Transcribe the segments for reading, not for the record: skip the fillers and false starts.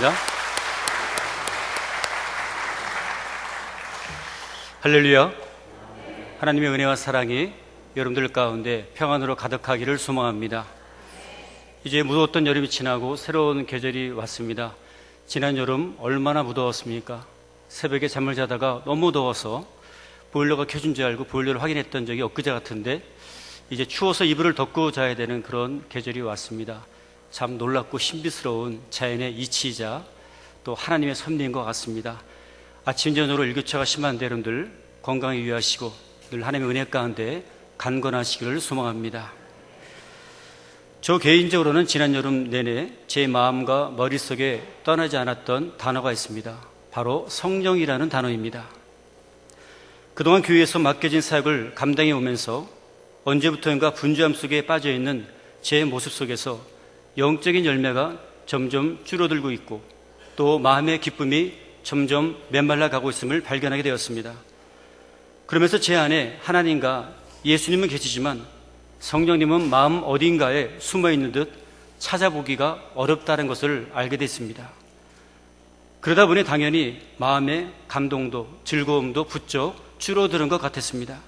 기도하겠습니다. 할렐루야. 하나님의 은혜와 사랑이 여러분들 가운데 평안으로 가득하기를 소망합니다. 이제 무더웠던 여름이 지나고 새로운 계절이 왔습니다. 지난 여름 얼마나 무더웠습니까? 새벽에 잠을 자다가 너무 더워서 보일러가 켜진 줄 알고 보일러를 확인했던 적이 엊그제 같은데 이제 추워서 이불을 덮고 자야 되는 그런 계절이 왔습니다. 참 놀랍고 신비스러운 자연의 이치이자 또 하나님의 섭리인 것 같습니다. 아침 저녁으로 일교차가 심한 여러분들 건강에 유의하시고 늘 하나님의 은혜 가운데 간건하시기를 소망합니다. 저 개인적으로는 지난 여름 내내 제 마음과 머릿속에 떠나지 않았던 단어가 있습니다. 바로 성령이라는 단어입니다. 그동안 교회에서 맡겨진 사역을 감당해 오면서 언제부터인가 분주함 속에 빠져있는 제 모습 속에서 영적인 열매가 점점 줄어들고 있고 또 마음의 기쁨이 점점 메말라 가고 있음을 발견하게 되었습니다. 그러면서 제 안에 하나님과 예수님은 계시지만 성령님은 마음 어딘가에 숨어있는 듯 찾아보기가 어렵다는 것을 알게 됐습니다. 그러다 보니 당연히 마음의 감동도 즐거움도 부쩍 줄어드는 것 같았습니다.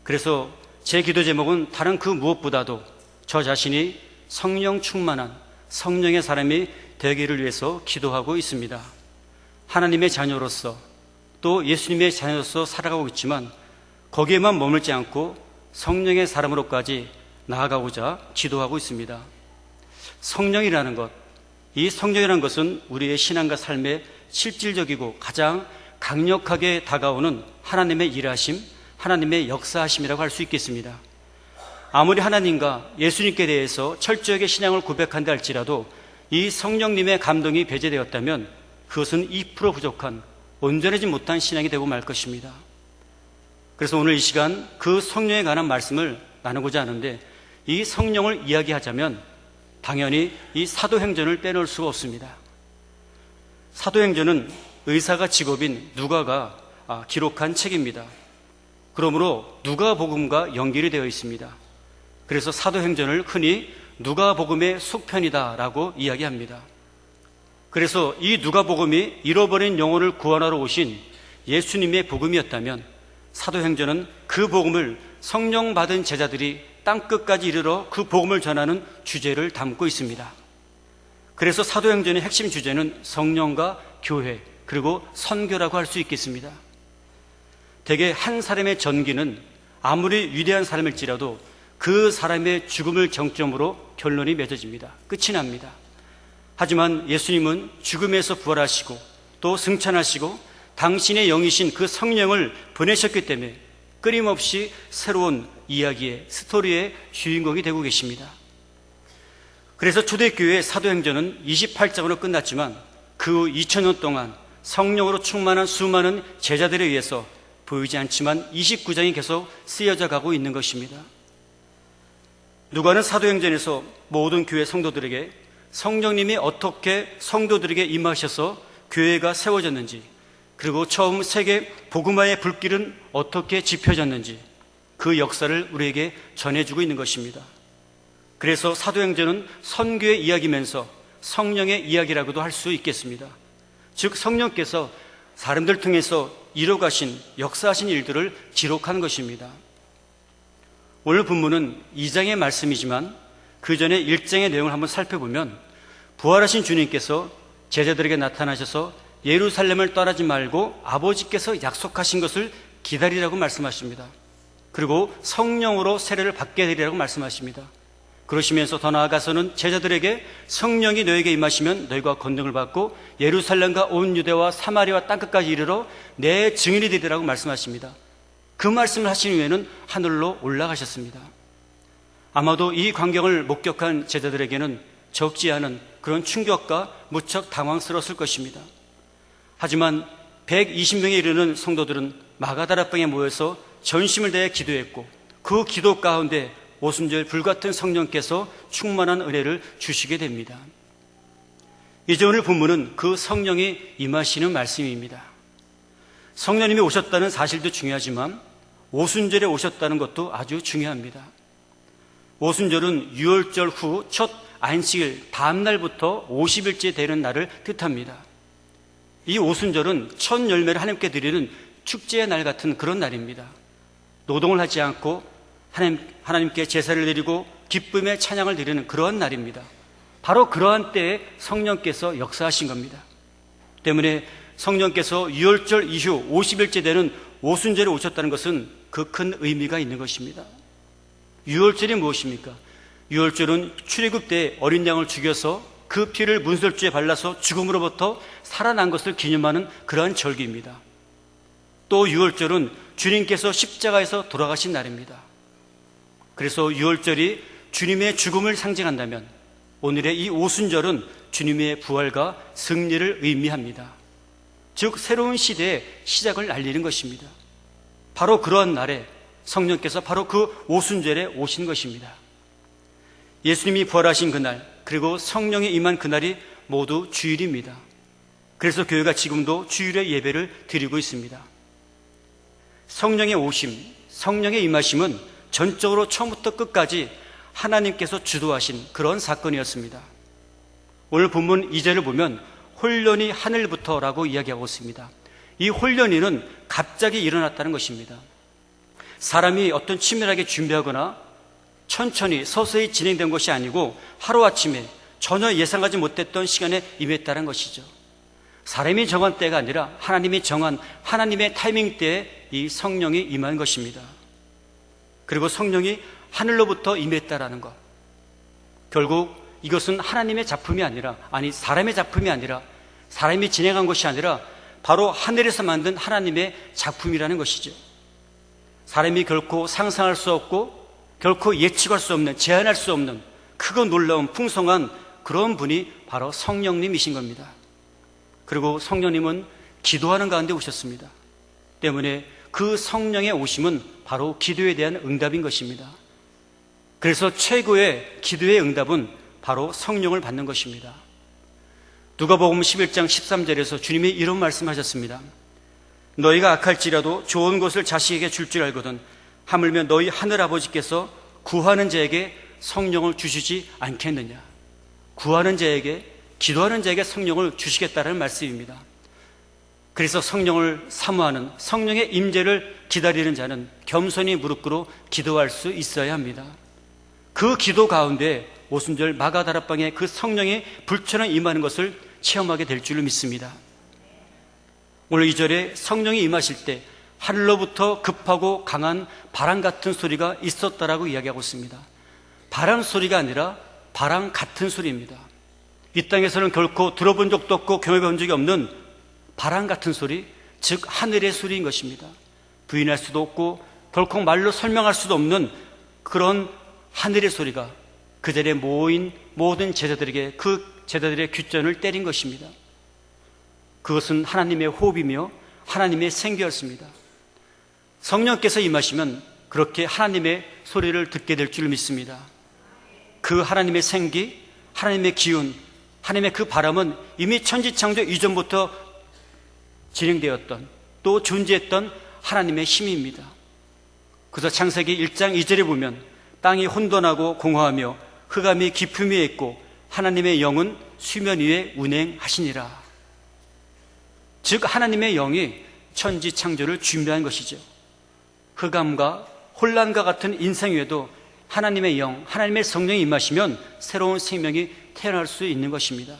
그래서 제 기도 제목은 다른 그 무엇보다도 저 자신이 성령 충만한 성령의 사람이 되기를 위해서 기도하고 있습니다. 하나님의 자녀로서 또 예수님의 자녀로서 살아가고 있지만 거기에만 머물지 않고 성령의 사람으로까지 나아가고자 기도하고 있습니다. 성령이라는 것, 이 성령이라는 것은 우리의 신앙과 삶에 실질적이고 가장 강력하게 다가오는 하나님의 일하심, 하나님의 역사하심이라고 할 수 있겠습니다. 아무리 하나님과 예수님께 대해서 철저하게 신앙을 고백한다 할지라도 이 성령님의 감동이 배제되었다면 그것은 2% 부족한 온전하지 못한 신앙이 되고 말 것입니다. 그래서 오늘 이 시간 그 성령에 관한 말씀을 나누고자 하는데 이 성령을 이야기하자면 당연히 이 사도행전을 빼놓을 수가 없습니다. 사도행전은 의사가 직업인 누가가 기록한 책입니다. 그러므로 누가복음과 연결이 되어 있습니다. 그래서 사도행전을 흔히 누가복음의 속편이다라고 이야기합니다. 그래서 이 누가복음이 잃어버린 영혼을 구원하러 오신 예수님의 복음이었다면 사도행전은 그 복음을 성령 받은 제자들이 땅끝까지 이르러 그 복음을 전하는 주제를 담고 있습니다. 그래서 사도행전의 핵심 주제는 성령과 교회 그리고 선교라고 할 수 있겠습니다. 대개 한 사람의 전기는 아무리 위대한 사람일지라도 그 사람의 죽음을 정점으로 결론이 맺어집니다. 끝이 납니다. 하지만 예수님은 죽음에서 부활하시고 또 승천하시고 당신의 영이신 그 성령을 보내셨기 때문에 끊임없이 새로운 이야기의 스토리의 주인공이 되고 계십니다. 그래서 초대교회의 사도행전은 28장으로 끝났지만 그 2000년 동안 성령으로 충만한 수많은 제자들에 의해서 보이지 않지만 29장이 계속 쓰여져 가고 있는 것입니다. 누가는 사도행전에서 모든 교회 성도들에게 성령님이 어떻게 성도들에게 임하셔서 교회가 세워졌는지 그리고 처음 세계 복음화의 불길은 어떻게 지펴졌는지 그 역사를 우리에게 전해주고 있는 것입니다. 그래서 사도행전은 선교의 이야기면서 성령의 이야기라고도 할 수 있겠습니다. 즉 성령께서 사람들 통해서 이뤄가신 역사하신 일들을 기록한 것입니다. 오늘 본문은 2장의 말씀이지만 그 전에 1장의 내용을 한번 살펴보면 부활하신 주님께서 제자들에게 나타나셔서 예루살렘을 떠나지 말고 아버지께서 약속하신 것을 기다리라고 말씀하십니다. 그리고 성령으로 세례를 받게 되리라고 말씀하십니다. 그러시면서 더 나아가서는 제자들에게 성령이 너에게 임하시면 너희가 권능을 받고 예루살렘과 온 유대와 사마리아 땅끝까지 이르러 내 증인이 되리라고 말씀하십니다. 그 말씀을 하신 후에는 하늘로 올라가셨습니다. 아마도 이 광경을 목격한 제자들에게는 적지 않은 그런 충격과 무척 당황스러웠을 것입니다. 하지만 120명에 이르는 성도들은 마가다라방에 모여서 전심을 다해 기도했고 그 기도 가운데 오순절 불같은 성령께서 충만한 은혜를 주시게 됩니다. 이제 오늘 본문은 그 성령이 임하시는 말씀입니다. 성령님이 오셨다는 사실도 중요하지만 오순절에 오셨다는 것도 아주 중요합니다. 오순절은 유월절 후 첫 안식일 다음날부터 50일째 되는 날을 뜻합니다. 이 오순절은 첫 열매를 하나님께 드리는 축제의 날 같은 그런 날입니다. 노동을 하지 않고 하나님께 제사를 드리고 기쁨의 찬양을 드리는 그러한 날입니다. 바로 그러한 때에 성령께서 역사하신 겁니다. 때문에 성령께서 유월절 이후 50일째 되는 오순절에 오셨다는 것은 그 큰 의미가 있는 것입니다. 유월절이 무엇입니까? 유월절은 출애굽 때 어린 양을 죽여서 그 피를 문설주에 발라서 죽음으로부터 살아난 것을 기념하는 그러한 절기입니다. 또 유월절은 주님께서 십자가에서 돌아가신 날입니다. 그래서 유월절이 주님의 죽음을 상징한다면 오늘의 이 오순절은 주님의 부활과 승리를 의미합니다. 즉 새로운 시대의 시작을 알리는 것입니다. 바로 그러한 날에 성령께서 바로 그 오순절에 오신 것입니다. 예수님이 부활하신 그날, 그리고 성령이 임한 그날이 모두 주일입니다. 그래서 교회가 지금도 주일의 예배를 드리고 있습니다. 성령의 오심, 성령의 임하심은 전적으로 처음부터 끝까지 하나님께서 주도하신 그런 사건이었습니다. 오늘 본문 2절을 보면 혼련이 하늘부터라고 이야기하고 있습니다. 이 혼련이는 갑자기 일어났다는 것입니다. 사람이 어떤 치밀하게 준비하거나 천천히 서서히 진행된 것이 아니고 하루아침에 전혀 예상하지 못했던 시간에 임했다는 것이죠. 사람이 정한 때가 아니라 하나님이 정한 하나님의 타이밍 때에 이 성령이 임한 것입니다. 그리고 성령이 하늘로부터 임했다라는 것, 결국 이것은 하나님의 작품이 아니라, 사람의 작품이 아니라, 사람이 진행한 것이 아니라 바로 하늘에서 만든 하나님의 작품이라는 것이죠. 사람이 결코 상상할 수 없고 결코 예측할 수 없는, 제한할 수 없는 크고 놀라운 풍성한 그런 분이 바로 성령님이신 겁니다. 그리고 성령님은 기도하는 가운데 오셨습니다. 때문에 그 성령의 오심은 바로 기도에 대한 응답인 것입니다. 그래서 최고의 기도의 응답은 바로 성령을 받는 것입니다. 누가복음 11장 13절에서 주님이 이런 말씀하셨습니다. 너희가 악할지라도 좋은 것을 자식에게 줄 줄 알거든 하물며 너희 하늘아버지께서 구하는 자에게 성령을 주시지 않겠느냐. 구하는 자에게, 기도하는 자에게 성령을 주시겠다는 말씀입니다. 그래서 성령을 사모하는, 성령의 임재를 기다리는 자는 겸손히 무릎 꿇어 기도할 수 있어야 합니다. 그 기도 가운데 오순절 마가다락방에 그 성령이 불처럼 임하는 것을 체험하게 될 줄로 믿습니다. 오늘 2절에 성령이 임하실 때 하늘로부터 급하고 강한 바람 같은 소리가 있었다라고 이야기하고 있습니다. 바람 소리가 아니라 바람 같은 소리입니다. 이 땅에서는 결코 들어본 적도 없고 경험해본 적이 없는 바람 같은 소리, 즉 하늘의 소리인 것입니다. 부인할 수도 없고 결코 말로 설명할 수도 없는 그런 하늘의 소리가 그 자리에 모인 모든 제자들에게 그 제자들의 귓전을 때린 것입니다. 그것은 하나님의 호흡이며 하나님의 생기였습니다. 성령께서 임하시면 그렇게 하나님의 소리를 듣게 될 줄 믿습니다. 그 하나님의 생기, 하나님의 기운, 하나님의 그 바람은 이미 천지창조 이전부터 진행되었던, 또 존재했던 하나님의 힘입니다. 그래서 창세기 1장 2절에 보면 땅이 혼돈하고 공허하며 흑암이 깊음 위에 있고 하나님의 영은 수면 위에 운행하시니라. 즉 하나님의 영이 천지 창조를 준비한 것이죠. 흑암과 혼란과 같은 인생 위에도 하나님의 영, 하나님의 성령이 임하시면 새로운 생명이 태어날 수 있는 것입니다.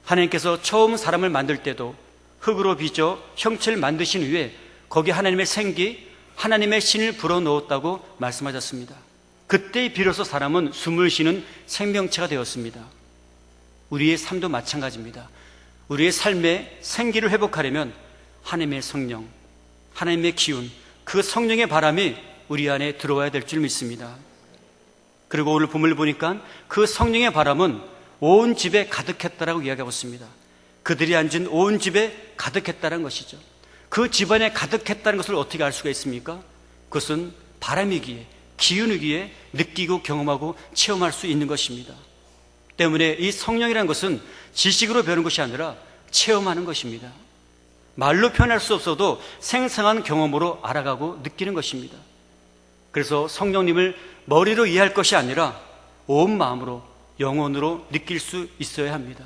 하나님께서 처음 사람을 만들 때도 흙으로 빚어 형체를 만드신 후에 거기 하나님의 생기, 하나님의 신을 불어넣었다고 말씀하셨습니다. 그때 비로소 사람은 숨을 쉬는 생명체가 되었습니다. 우리의 삶도 마찬가지입니다. 우리의 삶의 생기를 회복하려면 하나님의 성령, 하나님의 기운, 그 성령의 바람이 우리 안에 들어와야 될 줄 믿습니다. 그리고 오늘 본문을 보니까 그 성령의 바람은 온 집에 가득했다라고 이야기하고 있습니다. 그들이 앉은 온 집에 가득했다는 것이죠. 그 집안에 가득했다는 것을 어떻게 알 수가 있습니까? 그것은 바람이기에, 기운이기에 느끼고 경험하고 체험할 수 있는 것입니다. 때문에 이 성령이라는 것은 지식으로 배우는 것이 아니라 체험하는 것입니다. 말로 표현할 수 없어도 생생한 경험으로 알아가고 느끼는 것입니다. 그래서 성령님을 머리로 이해할 것이 아니라 온 마음으로 영혼으로 느낄 수 있어야 합니다.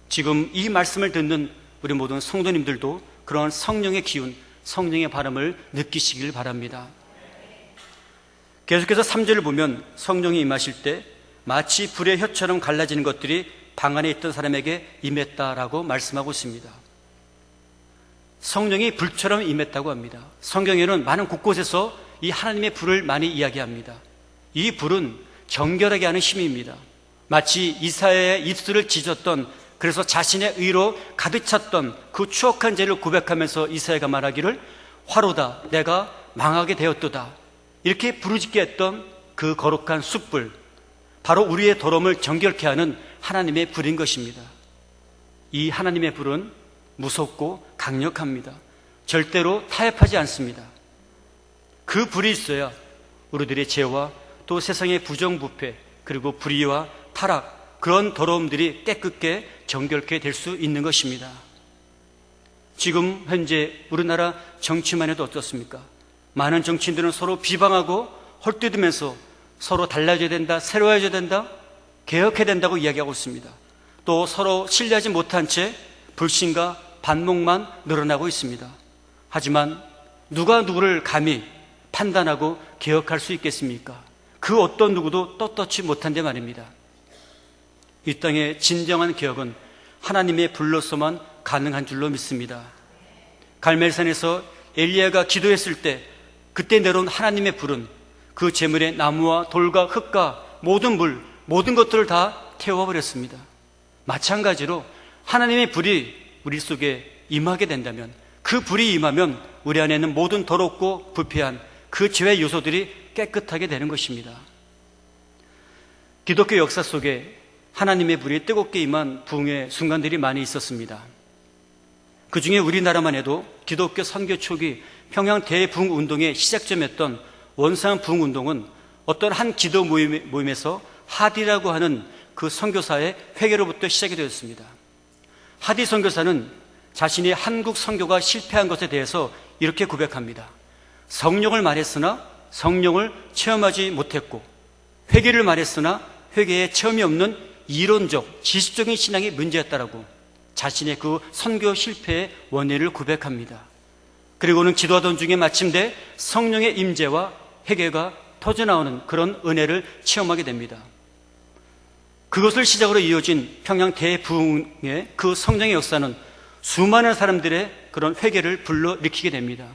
지금 이 말씀을 듣는 우리 모든 성도님들도 그런 성령의 기운, 성령의 바람을 느끼시길 바랍니다. 계속해서 3절을 보면 성령이 임하실 때 마치 불의 혀처럼 갈라지는 것들이 방 안에 있던 사람에게 임했다라고 말씀하고 있습니다. 성령이 불처럼 임했다고 합니다. 성경에는 많은 곳곳에서 이 하나님의 불을 많이 이야기합니다. 이 불은 정결하게 하는 힘입니다. 마치 이사야의 입술을 찢었던, 그래서 자신의 의로 가득 찼던 그 추억한 죄를 고백하면서 이사야가 말하기를 화로다 내가 망하게 되었도다 이렇게 부르짖게 했던 그 거룩한 숯불, 바로 우리의 더러움을 정결케 하는 하나님의 불인 것입니다. 이 하나님의 불은 무섭고 강력합니다. 절대로 타협하지 않습니다. 그 불이 있어야 우리들의 죄와 또 세상의 부정부패, 그리고 불의와 타락, 그런 더러움들이 깨끗게 정결케 될 수 있는 것입니다. 지금 현재 우리나라 정치만 해도 어떻습니까? 많은 정치인들은 서로 비방하고 헐뜯으면서 서로 달라져야 된다, 새로워져야 된다, 개혁해야 된다고 이야기하고 있습니다. 또 서로 신뢰하지 못한 채 불신과 반목만 늘어나고 있습니다. 하지만 누가 누구를 감히 판단하고 개혁할 수 있겠습니까? 그 어떤 누구도 떳떳지 못한데 말입니다. 이 땅의 진정한 개혁은 하나님의 불로서만 가능한 줄로 믿습니다. 갈멜산에서 엘리야가 기도했을 때 그때 내려온 하나님의 불은 그 제물의 나무와 돌과 흙과 모든 물, 모든 것들을 다 태워버렸습니다. 마찬가지로 하나님의 불이 우리 속에 임하게 된다면, 그 불이 임하면 우리 안에 있는 모든 더럽고 부패한 그 죄의 요소들이 깨끗하게 되는 것입니다. 기독교 역사 속에 하나님의 불이 뜨겁게 임한 부흥의 순간들이 많이 있었습니다. 그 중에 우리나라만 해도 기독교 선교 초기 평양 대부흥 운동의 시작점이었던 원산 부흥 운동은 어떤 한 기도 모임에서 하디라고 하는 그 선교사의 회개로부터 시작이 되었습니다. 하디 선교사는 자신이 한국 선교가 실패한 것에 대해서 이렇게 고백합니다. 성령을 말했으나 성령을 체험하지 못했고, 회개를 말했으나 회개에 체험이 없는 이론적, 지식적인 신앙이 문제였다라고 자신의 그 선교 실패의 원인을 고백합니다. 그리고는 기도하던 중에 마침내 성령의 임재와 회개가 터져나오는 그런 은혜를 체험하게 됩니다. 그것을 시작으로 이어진 평양 대부흥의 그 성령의 역사는 수많은 사람들의 그런 회개를 불러일으키게 됩니다.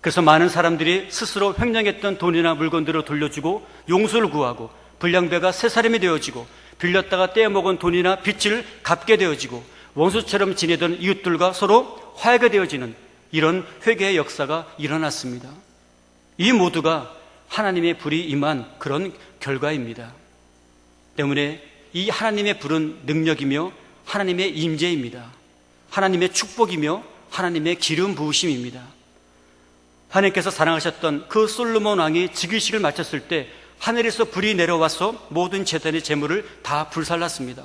그래서 많은 사람들이 스스로 횡령했던 돈이나 물건들을 돌려주고 용서를 구하고, 불량배가 새 사람이 되어지고, 빌렸다가 떼어먹은 돈이나 빚을 갚게 되어지고, 원수처럼 지내던 이웃들과 서로 화해가 되어지는 이런 회개의 역사가 일어났습니다. 이 모두가 하나님의 불이 임한 그런 결과입니다. 때문에 이 하나님의 불은 능력이며 하나님의 임재입니다. 하나님의 축복이며 하나님의 기름 부으심입니다. 하나님께서 사랑하셨던 그 솔로몬 왕이 즉위식을 마쳤을 때 하늘에서 불이 내려와서 모든 제단의 제물을 다 불살랐습니다.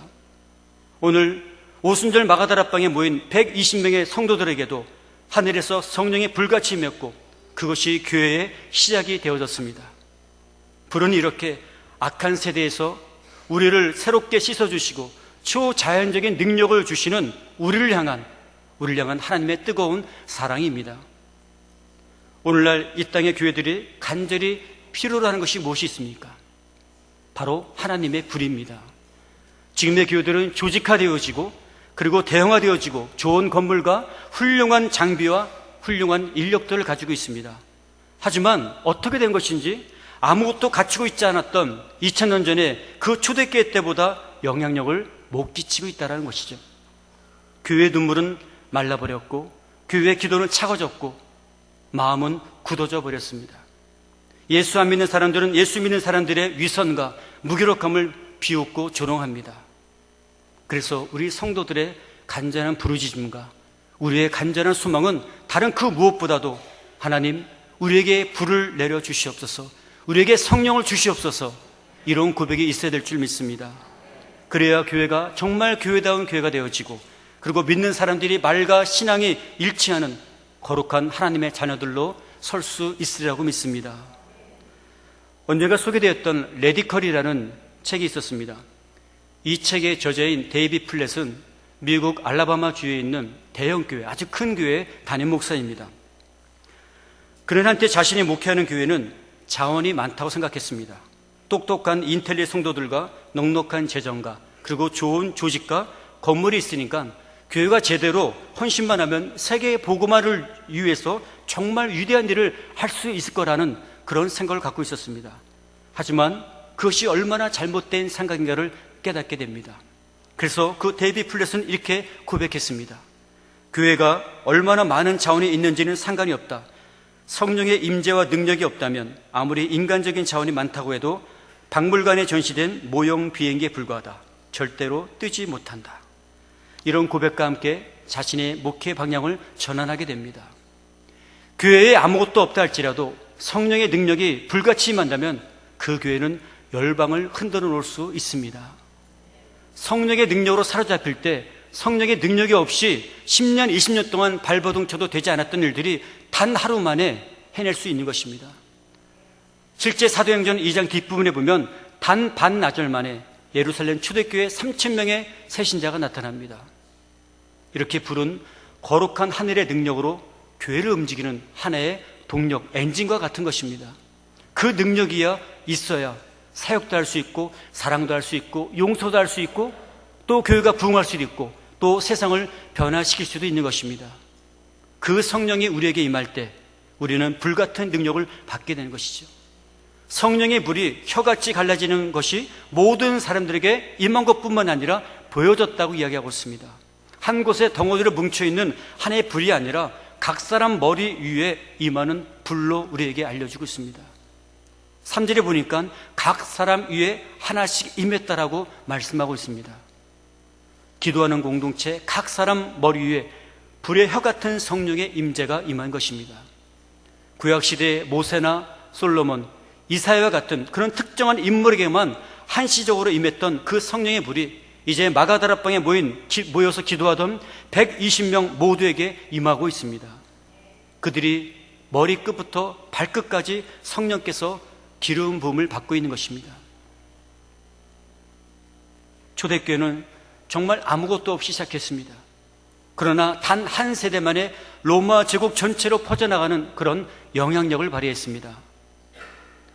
오늘 오순절 마가다락방에 모인 120명의 성도들에게도 하늘에서 성령의 불같이 임했고, 그것이 교회의 시작이 되어졌습니다. 불은 이렇게 악한 세대에서 우리를 새롭게 씻어주시고 초자연적인 능력을 주시는 우리를 향한 하나님의 뜨거운 사랑입니다. 오늘날 이 땅의 교회들이 간절히 필요로 하는 것이 무엇이 있습니까? 바로 하나님의 불입니다. 지금의 교회들은 조직화되어지고, 그리고 대형화되어지고, 좋은 건물과 훌륭한 장비와 훌륭한 인력들을 가지고 있습니다. 하지만 어떻게 된 것인지 아무것도 갖추고 있지 않았던 2000년 전에 그 초대교회 때보다 영향력을 못 끼치고 있다는 것이죠. 교회의 눈물은 말라버렸고, 교회의 기도는 차가워졌고, 마음은 굳어져 버렸습니다. 예수 안 믿는 사람들은 예수 믿는 사람들의 위선과 무기력함을 비웃고 조롱합니다. 그래서 우리 성도들의 간절한 부르짖음과 우리의 간절한 소망은 다른 그 무엇보다도 하나님, 우리에게 불을 내려 주시옵소서, 우리에게 성령을 주시옵소서, 이런 고백이 있어야 될 줄 믿습니다. 그래야 교회가 정말 교회다운 교회가 되어지고, 그리고 믿는 사람들이 말과 신앙이 일치하는 거룩한 하나님의 자녀들로 설 수 있으리라고 믿습니다. 언젠가 소개되었던 레디컬이라는 책이 있었습니다. 이 책의 저자인 데이비 플랫은 미국 알라바마 주에 있는 대형 교회, 아주 큰 교회의 담임 목사입니다. 그는 한때 자신이 목회하는 교회는 자원이 많다고 생각했습니다. 똑똑한 인텔리 성도들과 넉넉한 재정과 그리고 좋은 조직과 건물이 있으니까 교회가 제대로 헌신만 하면 세계 복음화를 위해서 정말 위대한 일을 할 수 있을 거라는 그런 생각을 갖고 있었습니다. 하지만 그것이 얼마나 잘못된 생각인가를 깨닫게 됩니다. 그래서 그 데이비 플랫은 이렇게 고백했습니다. 교회가 얼마나 많은 자원이 있는지는 상관이 없다. 성령의 임재와 능력이 없다면 아무리 인간적인 자원이 많다고 해도 박물관에 전시된 모형 비행기에 불과하다. 절대로 뜨지 못한다. 이런 고백과 함께 자신의 목회 방향을 전환하게 됩니다. 교회에 아무것도 없다 할지라도 성령의 능력이 불같이 임한다면 그 교회는 열방을 흔들어 놓을 수 있습니다. 성령의 능력으로 사로잡힐 때 성령의 능력이 없이 10년, 20년 동안 발버둥 쳐도 되지 않았던 일들이 단 하루 만에 해낼 수 있는 것입니다. 실제 사도행전 2장 뒷부분에 보면 단 반나절 만에 예루살렘 초대교회 3,000명의 새신자가 나타납니다. 이렇게 부른 거룩한 하늘의 능력으로 교회를 움직이는 하나의 동력, 엔진과 같은 것입니다. 그 능력이야 있어야 사역도 할 수 있고 사랑도 할 수 있고 용서도 할 수 있고 또 교회가 부흥할 수도 있고 또 세상을 변화시킬 수도 있는 것입니다. 그 성령이 우리에게 임할 때 우리는 불같은 능력을 받게 되는 것이죠. 성령의 불이 혀같이 갈라지는 것이 모든 사람들에게 임한 것뿐만 아니라 보여졌다고 이야기하고 있습니다. 한 곳에 덩어리로 뭉쳐있는 하나의 불이 아니라 각 사람 머리 위에 임하는 불로 우리에게 알려주고 있습니다. 3절에 보니까 각 사람 위에 하나씩 임했다라고 말씀하고 있습니다. 기도하는 공동체 각 사람 머리 위에 불의 혀 같은 성령의 임재가 임한 것입니다. 구약시대의 모세나 솔로몬, 이사야와 같은 그런 특정한 인물에게만 한시적으로 임했던 그 성령의 불이 이제 마가다락방에 모여서 기도하던 120명 모두에게 임하고 있습니다. 그들이 머리끝부터 발끝까지 성령께서 기름 부음을 받고 있는 것입니다. 초대교회는 정말 아무것도 없이 시작했습니다. 그러나 단 한 세대 만에 로마 제국 전체로 퍼져나가는 그런 영향력을 발휘했습니다.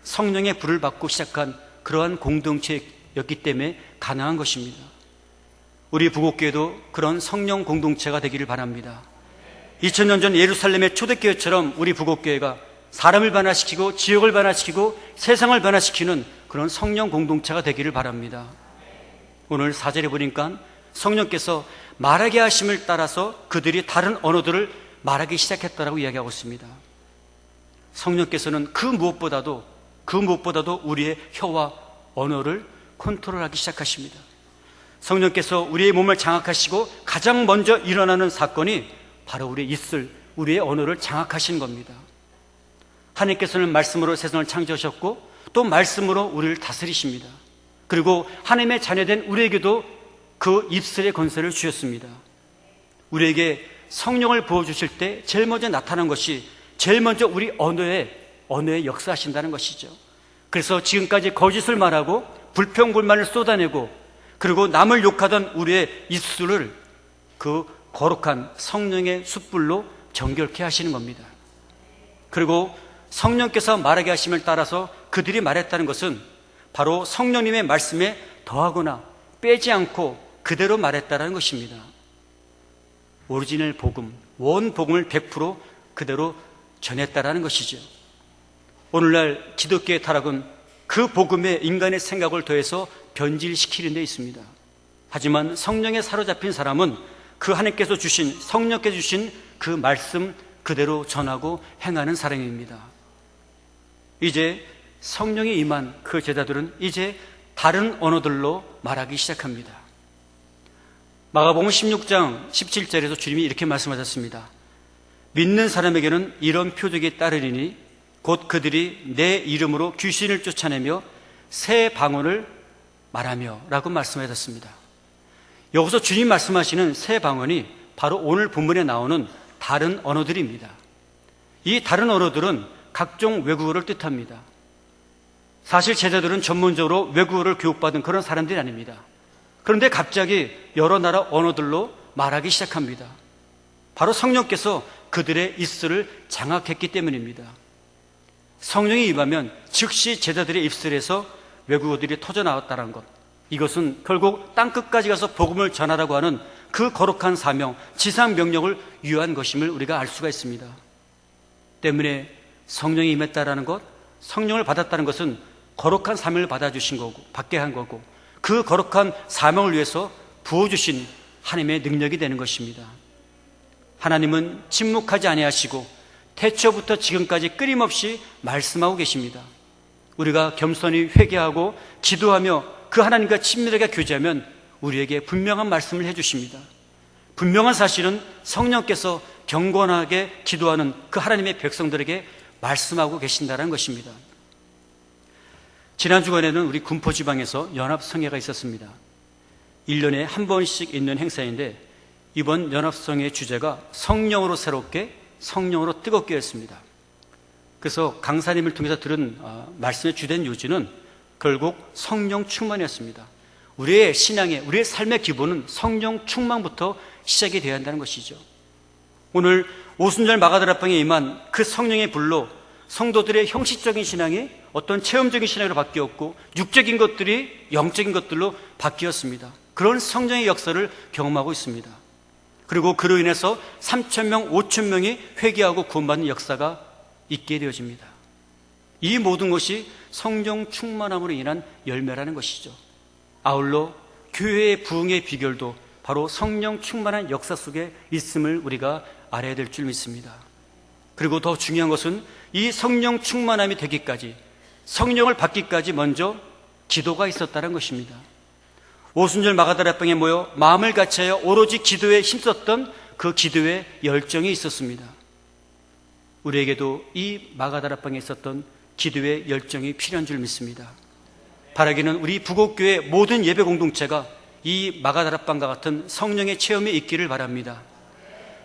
성령의 불을 받고 시작한 그러한 공동체였기 때문에 가능한 것입니다. 우리 부곡교회도 그런 성령 공동체가 되기를 바랍니다. 2000년 전 예루살렘의 초대교회처럼 우리 부곡교회가 사람을 변화시키고 지역을 변화시키고 세상을 변화시키는 그런 성령 공동체가 되기를 바랍니다. 오늘 4절에 보니까 성령께서 말하게 하심을 따라서 그들이 다른 언어들을 말하기 시작했다라고 이야기하고 있습니다. 성령께서는 그 무엇보다도 우리의 혀와 언어를 컨트롤하기 시작하십니다. 성령께서 우리의 몸을 장악하시고 가장 먼저 일어나는 사건이 바로 우리의 입술, 우리의 언어를 장악하신 겁니다. 하나님께서는 말씀으로 세상을 창조하셨고 또 말씀으로 우리를 다스리십니다. 그리고 하나님의 자녀된 우리에게도 그 입술의 권세를 주셨습니다. 우리에게 성령을 부어주실 때 제일 먼저 나타난 것이 제일 먼저 우리 언어에 역사하신다는 것이죠. 그래서 지금까지 거짓을 말하고 불평불만을 쏟아내고 그리고 남을 욕하던 우리의 입술을 그 거룩한 성령의 숯불로 정결케 하시는 겁니다. 그리고 성령께서 말하게 하심을 따라서 그들이 말했다는 것은 바로 성령님의 말씀에 더하거나 빼지 않고 그대로 말했다는 것입니다. 오리지널 복음, 원 복음을 100% 그대로 전했다라는 것이죠. 오늘날 기독교의 타락은 그 복음에 인간의 생각을 더해서 변질시키는 데 있습니다. 하지만 성령에 사로잡힌 사람은 그 하나님께서 주신, 성령께서 주신 그 말씀 그대로 전하고 행하는 사람입니다. 이제 성령이 임한 그 제자들은 이제 다른 언어들로 말하기 시작합니다. 마가복음 16장 17절에서 주님이 이렇게 말씀하셨습니다. 믿는 사람에게는 이런 표적이 따르리니 곧 그들이 내 이름으로 귀신을 쫓아내며 새 방언을 말하며 라고 말씀하셨습니다. 여기서 주님 말씀하시는 새 방언이 바로 오늘 본문에 나오는 다른 언어들입니다. 이 다른 언어들은 각종 외국어를 뜻합니다. 사실 제자들은 전문적으로 외국어를 교육받은 그런 사람들이 아닙니다. 그런데 갑자기 여러 나라 언어들로 말하기 시작합니다. 바로 성령께서 그들의 입술을 장악했기 때문입니다. 성령이 임하면 즉시 제자들의 입술에서 외국어들이 터져나왔다는 것, 이것은 결국 땅끝까지 가서 복음을 전하라고 하는 그 거룩한 사명, 지상 명령을 위한 것임을 우리가 알 수가 있습니다. 때문에 성령이 임했다라는 것, 성령을 받았다는 것은 거룩한 사명을 받아주신 거고, 받게 한 거고, 그 거룩한 사명을 위해서 부어주신 하나님의 능력이 되는 것입니다. 하나님은 침묵하지 아니하시고 태초부터 지금까지 끊임없이 말씀하고 계십니다. 우리가 겸손히 회개하고 기도하며 그 하나님과 친밀하게 교제하면 우리에게 분명한 말씀을 해주십니다. 분명한 사실은 성령께서 경건하게 기도하는 그 하나님의 백성들에게 말씀하고 계신다는 것입니다. 지난 주간에는 우리 군포지방에서 연합성회가 있었습니다. 1년에 한 번씩 있는 행사인데 이번 연합성회의 주제가 성령으로 새롭게, 성령으로 뜨겁게 였습니다. 그래서 강사님을 통해서 들은 말씀의 주된 요지는 결국 성령 충만이었습니다. 우리의 신앙의, 우리의 삶의 기본은 성령 충만부터 시작이 되어야 한다는 것이죠. 오늘 오순절 마가다락방에 임한 그 성령의 불로 성도들의 형식적인 신앙이 어떤 체험적인 신앙으로 바뀌었고 육적인 것들이 영적인 것들로 바뀌었습니다. 그런 성령의 역사를 경험하고 있습니다. 그리고 그로 인해서 3,000명, 5,000명이 회개하고 구원받는 역사가 있게 되어집니다. 이 모든 것이 성령 충만함으로 인한 열매라는 것이죠. 아울러 교회의 부흥의 비결도 바로 성령 충만한 역사 속에 있음을 우리가 알아야 될 줄 믿습니다. 그리고 더 중요한 것은 이 성령 충만함이 되기까지, 성령을 받기까지 먼저 기도가 있었다는 것입니다. 오순절 마가다락방에 모여 마음을 같이하여 오로지 기도에 힘썼던 그 기도의 열정이 있었습니다. 우리에게도 이 마가다락방에 있었던 기도의 열정이 필요한 줄 믿습니다. 바라기는 우리 부곡교회 모든 예배 공동체가 이 마가다락방과 같은 성령의 체험이 있기를 바랍니다.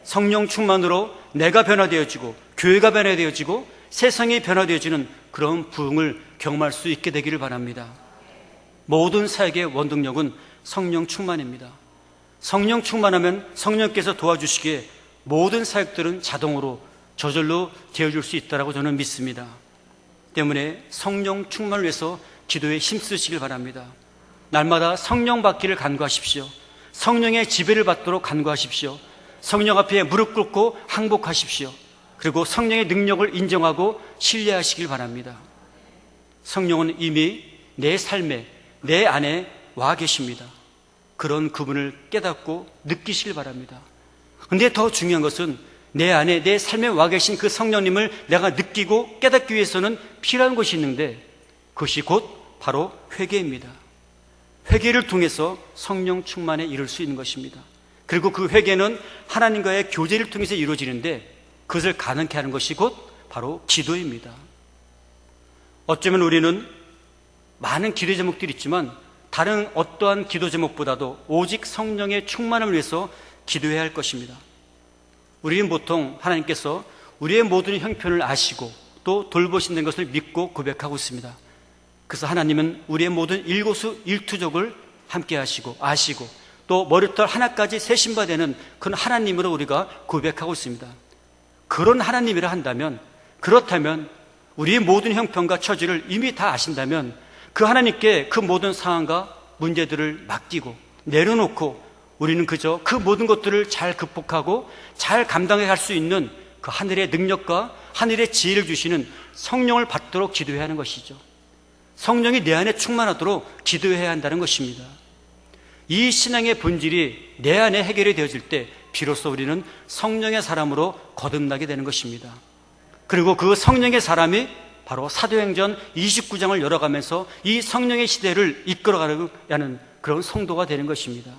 성령 충만으로 내가 변화되어지고 교회가 변화되어지고 세상이 변화되어지는 그런 부흥을 경험할 수 있게 되기를 바랍니다. 모든 사역의 원동력은 성령 충만입니다. 성령 충만하면 성령께서 도와주시기에 모든 사역들은 자동으로 저절로 되어줄 수 있다고 저는 믿습니다. 때문에 성령 충만을 위해서 기도에 힘쓰시길 바랍니다. 날마다 성령 받기를 간구하십시오. 성령의 지배를 받도록 간구하십시오. 성령 앞에 무릎 꿇고 항복하십시오. 그리고 성령의 능력을 인정하고 신뢰하시길 바랍니다. 성령은 이미 내 삶에, 내 안에 와 계십니다. 그런 그분을 깨닫고 느끼시길 바랍니다. 그런데 더 중요한 것은 내 안에, 내 삶에 와 계신 그 성령님을 내가 느끼고 깨닫기 위해서는 필요한 것이 있는데 그것이 곧 바로 회개입니다. 회개를 통해서 성령 충만에 이룰 수 있는 것입니다. 그리고 그 회개는 하나님과의 교제를 통해서 이루어지는데 그것을 가능케 하는 것이 곧 바로 기도입니다. 어쩌면 우리는 많은 기도 제목들이 있지만 다른 어떠한 기도 제목보다도 오직 성령의 충만함을 위해서 기도해야 할 것입니다. 우리는 보통 하나님께서 우리의 모든 형편을 아시고 또 돌보신다는 것을 믿고 고백하고 있습니다. 그래서 하나님은 우리의 모든 일거수 일투족을 함께 하시고 아시고 또 머리털 하나까지 세신바 되는 그런 하나님으로 우리가 고백하고 있습니다. 그런 하나님이라 한다면, 그렇다면 우리의 모든 형편과 처지를 이미 다 아신다면 그 하나님께 그 모든 상황과 문제들을 맡기고 내려놓고 우리는 그저 그 모든 것들을 잘 극복하고 잘 감당해 갈 수 있는 그 하늘의 능력과 하늘의 지혜를 주시는 성령을 받도록 기도해야 하는 것이죠. 성령이 내 안에 충만하도록 기도해야 한다는 것입니다. 이 신앙의 본질이 내 안에 해결이 되어질 때 비로소 우리는 성령의 사람으로 거듭나게 되는 것입니다. 그리고 그 성령의 사람이 바로 사도행전 29장을 열어가면서 이 성령의 시대를 이끌어가는 그런 성도가 되는 것입니다.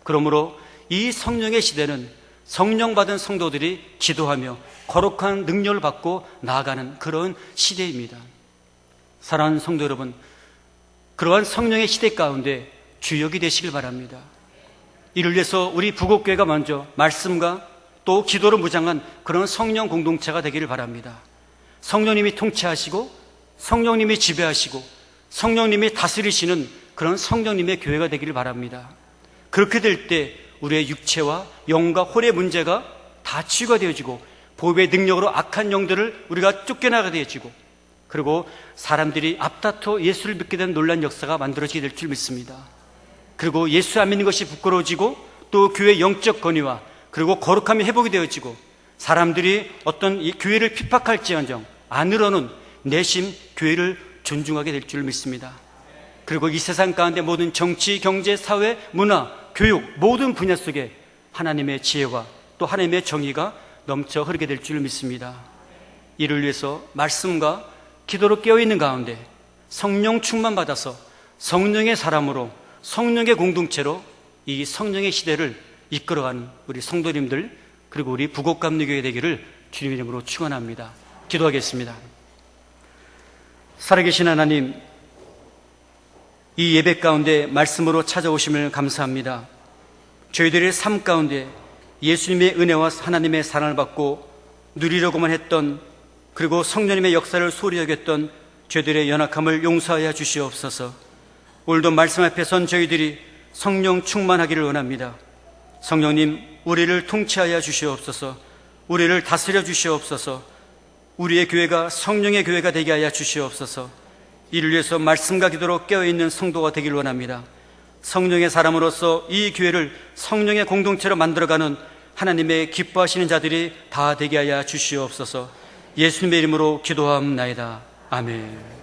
그러므로 이 성령의 시대는 성령 받은 성도들이 기도하며 거룩한 능력을 받고 나아가는 그런 시대입니다. 사랑하는 성도 여러분, 그러한 성령의 시대 가운데 주역이 되시길 바랍니다. 이를 위해서 우리 부곡교회가 먼저 말씀과 또 기도로 무장한 그런 성령 공동체가 되기를 바랍니다. 성령님이 통치하시고 성령님이 지배하시고 성령님이 다스리시는 그런 성령님의 교회가 되기를 바랍니다. 그렇게 될 때 우리의 육체와 영과 홀의 문제가 다 치유가 되어지고 보배의 능력으로 악한 영들을 우리가 쫓겨나게 되어지고, 그리고 사람들이 앞다퉈 예수를 믿게 된 놀라운 역사가 만들어지게 될 줄 믿습니다. 그리고 예수 안 믿는 것이 부끄러워지고 또 교회의 영적 권위와 그리고 거룩함이 회복이 되어지고, 사람들이 어떤 이 교회를 핍박할지언정 안으로는 내심 교회를 존중하게 될 줄 믿습니다. 그리고 이 세상 가운데 모든 정치, 경제, 사회, 문화, 교육 모든 분야 속에 하나님의 지혜와 또 하나님의 정의가 넘쳐 흐르게 될 줄 믿습니다. 이를 위해서 말씀과 기도로 깨어있는 가운데 성령 충만 받아서 성령의 사람으로 성령의 공동체로 이 성령의 시대를 이끌어가는 우리 성도님들, 그리고 우리 부곡감리교회 되기를 주님의 이름으로 축원합니다. 기도하겠습니다. 살아계신 하나님, 이 예배 가운데 말씀으로 찾아오심을 감사합니다. 저희들의 삶 가운데 예수님의 은혜와 하나님의 사랑을 받고 누리려고만 했던, 그리고 성령님의 역사를 소홀히 여겼던 저희들의 연약함을 용서하여 주시옵소서. 오늘도 말씀 앞에 선 저희들이 성령 충만하기를 원합니다. 성령님, 우리를 통치하여 주시옵소서. 우리를 다스려 주시옵소서. 우리의 교회가 성령의 교회가 되게 하여 주시옵소서. 이를 위해서 말씀과 기도로 깨어있는 성도가 되기를 원합니다. 성령의 사람으로서 이 교회를 성령의 공동체로 만들어가는 하나님의 기뻐하시는 자들이 다 되게 하여 주시옵소서. 예수님의 이름으로 기도하옵나이다. 아멘.